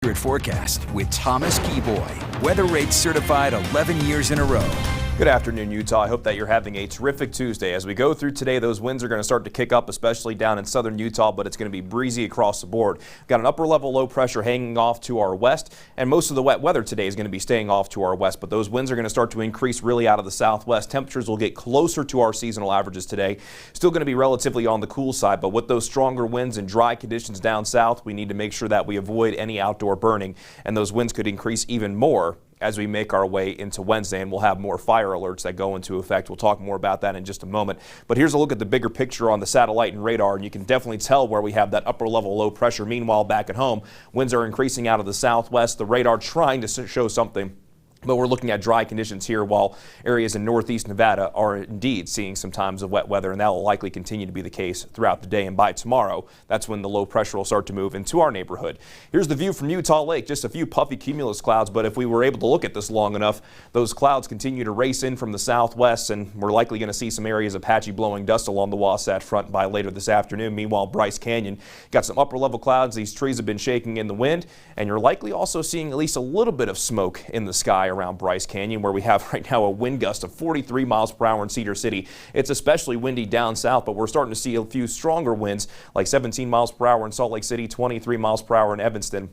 Forecast with Thomas Geboy. Weather rates certified 11 years in a row. Good afternoon, Utah. I hope that you're having a terrific Tuesday. As we go through today, those winds are going to start to kick up, especially down in southern Utah, but it's going to be breezy across the board. We've got an upper level low pressure hanging off to our west, and most of the wet weather today is going to be staying off to our west, but those winds are going to start to increase really out of the southwest. Temperatures will get closer to our seasonal averages today. Still going to be relatively on the cool side, but with those stronger winds and dry conditions down south, we need to make sure that we avoid any outdoor burning, and those winds could increase even more as we make our way into Wednesday, and we'll have more fire alerts that go into effect. We'll talk more about that in just a moment. But here's a look at the bigger picture on the satellite and radar, and you can definitely tell where we have that upper level low pressure. Meanwhile, back at home, winds are increasing out of the southwest. The radar trying to show something, but we're looking at dry conditions here, while areas in northeast Nevada are indeed seeing some times of wet weather, and that will likely continue to be the case throughout the day. And by tomorrow, that's when the low pressure will start to move into our neighborhood. Here's the view from Utah Lake. Just a few puffy cumulus clouds, but if we were able to look at this long enough, those clouds continue to race in from the southwest, and we're likely going to see some areas of patchy blowing dust along the Wasatch Front by later this afternoon. Meanwhile, Bryce Canyon got some upper level clouds. These trees have been shaking in the wind, and you're likely also seeing at least a little bit of smoke in the sky around Bryce Canyon, where we have right now a wind gust of 43 miles per hour in Cedar City. It's especially windy down south, but we're starting to see a few stronger winds, like 17 miles per hour in Salt Lake City, 23 miles per hour in Evanston.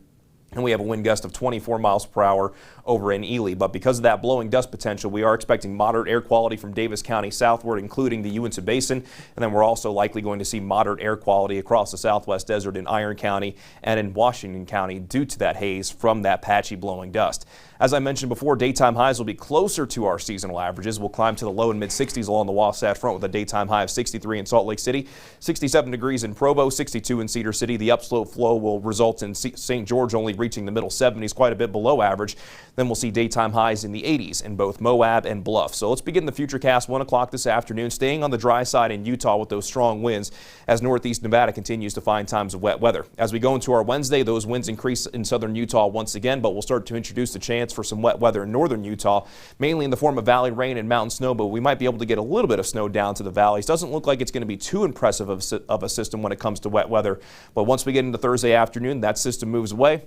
And we have a wind gust of 24 miles per hour over in Ely. But because of that blowing dust potential, we are expecting moderate air quality from Davis County southward, including the Uinta Basin. And then we're also likely going to see moderate air quality across the southwest desert in Iron County and in Washington County due to that haze from that patchy blowing dust. As I mentioned before, daytime highs will be closer to our seasonal averages. We'll climb to the low and mid 60s along the Wasatch Front with a daytime high of 63 in Salt Lake City, 67 degrees in Provo, 62 in Cedar City. The upslope flow will result in St. George only reaching the middle 70s, quite a bit below average. Then we'll see daytime highs in the 80s in both Moab and Bluff. So let's begin the Futurecast 1 o'clock this afternoon, staying on the dry side in Utah with those strong winds as northeast Nevada continues to find times of wet weather. As we go into our Wednesday, those winds increase in southern Utah once again, but we'll start to introduce the chance for some wet weather in northern Utah, mainly in the form of valley rain and mountain snow, but we might be able to get a little bit of snow down to the valleys. Doesn't look like it's going to be too impressive of a system when it comes to wet weather, but once we get into Thursday afternoon, that system moves away.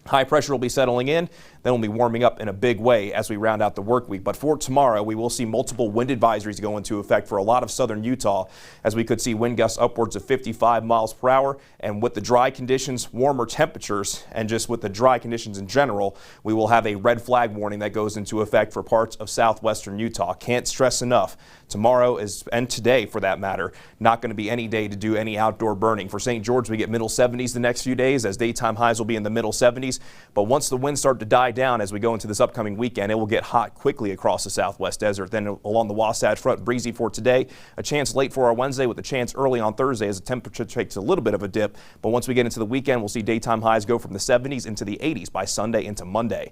High pressure will be settling in, then we'll be warming up in a big way as we round out the work week. But for tomorrow, we will see multiple wind advisories go into effect for a lot of southern Utah, as we could see wind gusts upwards of 55 miles per hour. And with the dry conditions, warmer temperatures, and just with the dry conditions in general, we will have a red flag warning that goes into effect for parts of southwestern Utah. Can't stress enough, tomorrow and today for that matter, not going to be any day to do any outdoor burning. For St. George, we get middle 70s the next few days, as daytime highs will be in the middle 70s. But once the winds start to die down as we go into this upcoming weekend, it will get hot quickly across the southwest desert. Then along the Wasatch Front, breezy for today, a chance late for our Wednesday with a chance early on Thursday as the temperature takes a little bit of a dip. But once we get into the weekend, we'll see daytime highs go from the 70s into the 80s by Sunday into Monday.